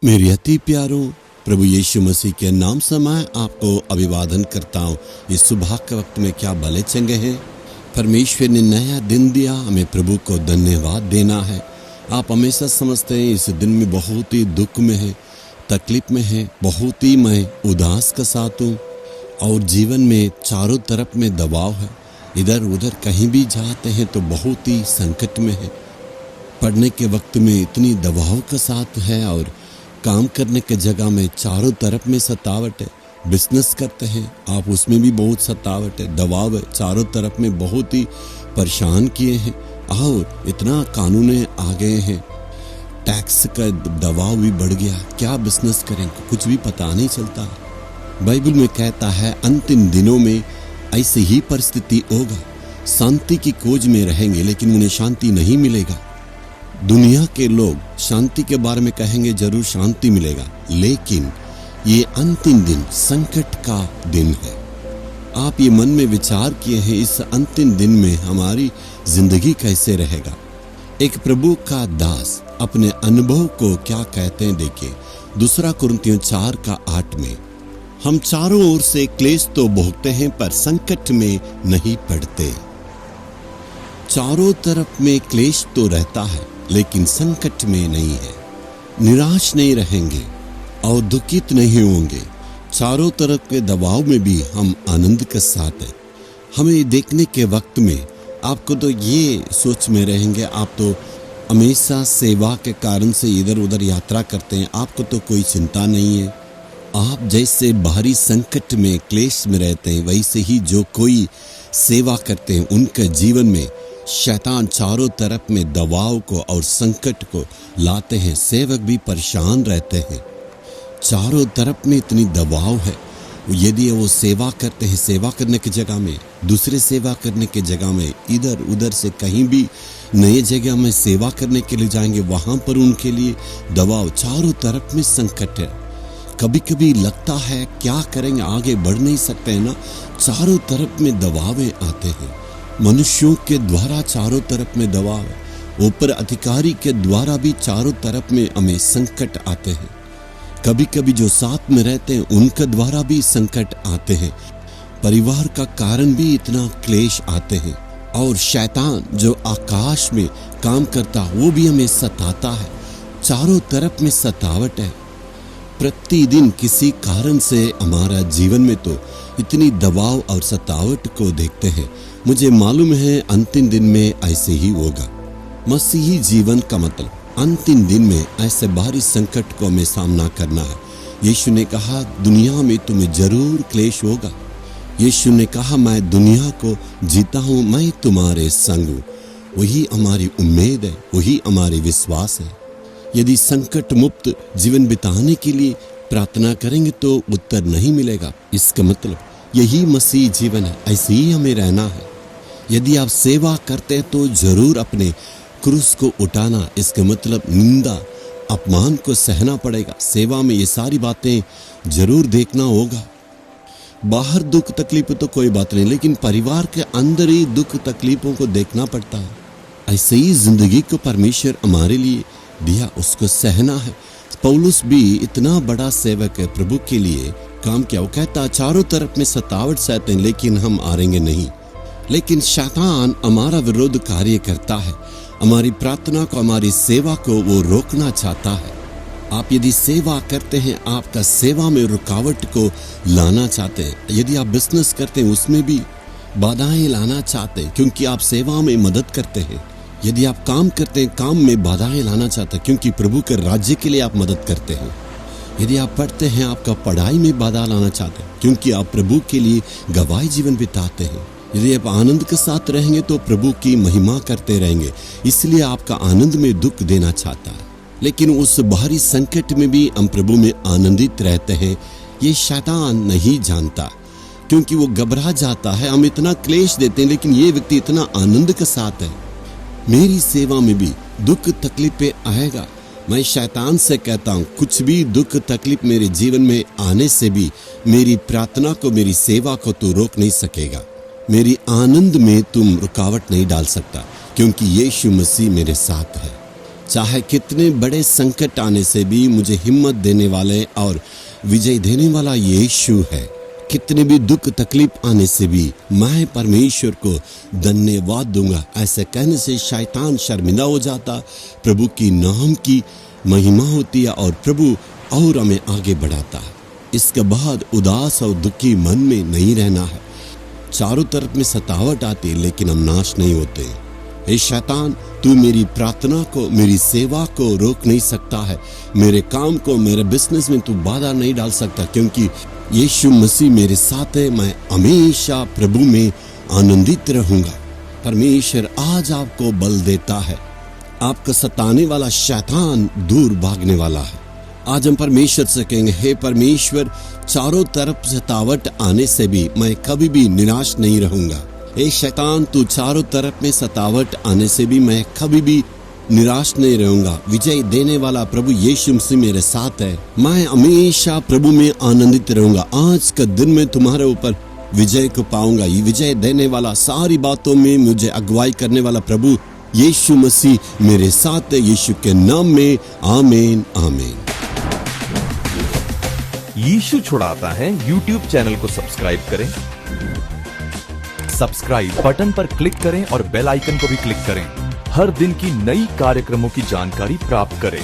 मेरे अति प्यारों, प्रभु यीशु मसीह के नाम से मैं आपको अभिवादन करता हूँ। इस सुबह के वक्त में क्या भले चंगे हैं। परमेश्वर ने नया दिन दिया, हमें प्रभु को धन्यवाद देना है। आप हमेशा समझते हैं इस दिन में बहुत ही दुख में है, तकलीफ में है, बहुत ही मैं उदास के साथ हूँ और जीवन में चारों तरफ में दबाव है। इधर उधर कहीं भी जाते हैं तो बहुत ही संकट में है। पढ़ने के वक्त में इतनी दबाव के साथ है और काम करने के जगह में चारों तरफ में सतावट है। बिजनेस करते हैं आप, उसमें भी बहुत सतावट है, दबाव है, चारों तरफ में बहुत ही परेशान किए हैं और इतना कानून आ गए हैं, टैक्स का दबाव भी बढ़ गया। क्या बिजनेस करें कुछ भी पता नहीं चलता। बाइबल में कहता है अंतिम दिनों में ऐसी ही परिस्थिति होगा। शांति की खोज में रहेंगे लेकिन उन्हें शांति नहीं मिलेगा। दुनिया के लोग शांति के बारे में कहेंगे जरूर शांति मिलेगा, लेकिन ये अंतिम दिन संकट का दिन है। आप ये मन में विचार किए हैं इस अंतिम दिन में हमारी जिंदगी कैसे रहेगा। एक प्रभु का दास अपने अनुभव को क्या कहते हैं देखिए, 2 कुरिन्थियों 4:8 में, हम चारों ओर से क्लेश तो भोगते हैं पर संकट में नहीं पड़ते। चारों तरफ में क्लेश तो रहता है लेकिन संकट में नहीं है। निराश नहीं रहेंगे और दुखित नहीं होंगे। चारों तरफ के दबाव में भी हम आनंद के साथ हैं। हमें देखने के वक्त में आपको तो ये सोच में रहेंगे, आप तो हमेशा सेवा के कारण से इधर उधर यात्रा करते हैं, आपको तो कोई चिंता नहीं है। आप जैसे बाहरी संकट में क्लेश में रहते हैं, वैसे ही जो कोई सेवा करते हैं उनके जीवन में शैतान चारों तरफ में दबाव को और संकट को लाते हैं। सेवक भी परेशान रहते हैं, चारों तरफ में इतनी दबाव है। यदि वो सेवा करते हैं, सेवा करने की जगह में, दूसरे सेवा करने की जगह में, इधर उधर से कहीं भी नए जगह में सेवा करने के लिए जाएंगे, वहां पर उनके लिए दबाव, चारों तरफ में संकट है। कभी कभी लगता है क्या करेंगे, आगे बढ़ नहीं सकते हैं ना, चारों तरफ में दबावें आते हैं। मनुष्यों के द्वारा चारों तरफ में दबाव है, ऊपर अधिकारी के द्वारा भी चारों तरफ में हमें संकट आते हैं। कभी कभी जो साथ में रहते हैं उनके द्वारा भी संकट आते हैं। परिवार का कारण भी इतना क्लेश आते हैं और शैतान जो आकाश में काम करता वो भी हमें सताता है। चारों तरफ में सतावट है। प्रतिदिन किसी कारण से हमारा जीवन में तो इतनी दबाव और सतावट को देखते हैं। मुझे मालूम है अंतिम दिन में ऐसे ही होगा। मसीही जीवन का मतलब अंतिम दिन में ऐसे बाहरी संकट को हमें सामना करना है। यीशु ने कहा दुनिया में तुम्हें जरूर क्लेश होगा। यीशु ने कहा मैं दुनिया को जीता हूँ, मैं तुम्हारे संग हूँ। वही हमारी उम्मीद है, वही हमारी विश्वास है। यदि संकट मुक्त जीवन बिताने के लिए प्रार्थना करेंगे तो उत्तर नहीं मिलेगा। इसका मतलब यही मसीह जीवन है, ऐसे ही हमें रहना है। यदि आप सेवा करते हैं तो जरूर अपने क्रूस को उठाना, इसका मतलब निंदा अपमान को सहना पड़ेगा। सेवा में ये सारी बातें जरूर देखना होगा। बाहर दुख तकलीफ तो कोई बात नहीं, लेकिन परिवार के अंदर ही दुख तकलीफों को देखना पड़ता है। ऐसे ही जिंदगी को परमेश्वर हमारे लिए दिया, उसको सहना है। पौलुस भी इतना बड़ा सेवक है, प्रभु के लिए काम किया। वो कहता चारों तरफ में सतावट सहते हैं लेकिन हम हारेंगे नहीं। लेकिन शैतान हमारा विरोध कार्य करता है, हमारी प्रार्थना को, हमारी सेवा को वो रोकना चाहता है। आप यदि सेवा करते हैं, आपका सेवा में रुकावट को लाना चाहते हैं। यदि आप बिजनेस करते हैं उसमें भी बाधाएं लाना चाहते हैं क्योंकि आप सेवा में मदद करते हैं। यदि आप काम करते हैं, काम में बाधाएं लाना चाहते हैं क्योंकि प्रभु के राज्य के लिए आप मदद करते हैं। यदि आप पढ़ते हैं, आपका पढ़ाई में बाधा लाना चाहते हैं क्योंकि आप प्रभु के लिए गवाही जीवन बिताते हैं। यदि आप आनंद के साथ रहेंगे तो प्रभु की महिमा करते रहेंगे, इसलिए आपका आनंद में दुख देना चाहता है। लेकिन उस बाहरी संकट में भी हम प्रभु में आनंदित रहते हैं, ये शैतान नहीं जानता क्योंकि वो घबरा जाता है। हम इतना क्लेश देते हैं लेकिन ये व्यक्ति इतना आनंद के साथ है। मेरी सेवा में भी दुख तकलीफें आएगा। मैं शैतान से कहता हूँ कुछ भी दुख तकलीफ मेरे जीवन में आने से भी मेरी प्रार्थना को, मेरी सेवा को तू रोक नहीं सकेगा। मेरी आनंद में तुम रुकावट नहीं डाल सकता क्योंकि यीशु मसीह मेरे साथ है। चाहे कितने बड़े संकट आने से भी मुझे हिम्मत देने वाले और विजय देने वाला यीशु है। कितने भी दुख तकलीफ आने से भी मैं परमेश्वर को धन्यवाद दूंगा। ऐसे कहने से शैतान शर्मिंदा हो जाता, प्रभु की नाम की महिमा होती है और प्रभु और हमें आगे बढ़ाता है। इसके बाद उदास और दुखी मन में नहीं रहना है। चारों तरफ में सतावट आती लेकिन हम नाश नहीं होते। हे शैतान, तू मेरी प्रार्थना को, मेरी सेवा को रोक नहीं सकता है। मेरे काम को, मेरे बिजनेस में तू बाधा नहीं डाल सकता, क्योंकि यीशु मसीह मेरे साथ है। मैं हमेशा प्रभु में आनंदित रहूंगा। परमेश्वर आज आपको बल देता है। आपको सताने वाला शैतान दूर भागने वाला है। आज हम परमेश्वर से कहेंगे, हे परमेश्वर, चारों तरफ सतावट आने से भी मैं कभी भी निराश नहीं रहूंगा। हे शैतान, तू चारों तरफ में सतावट आने से भी मैं कभी भी निराश नहीं रहूंगा। विजय देने वाला प्रभु यीशु मसीह मेरे साथ है। मैं हमेशा प्रभु में आनंदित रहूंगा। आज का दिन में तुम्हारे ऊपर विजय को पाऊंगा। ये विजय देने वाला, सारी बातों में मुझे अगुवाई करने वाला प्रभु यीशु मसीह मेरे साथ है। यीशु के नाम में आमीन आमीन। यीशु छुड़ाता है यूट्यूब चैनल को सब्सक्राइब करें। सब्सक्राइब बटन पर क्लिक करें और बेल आइकन को भी क्लिक करें। हर दिन की नई कार्यक्रमों की जानकारी प्राप्त करें।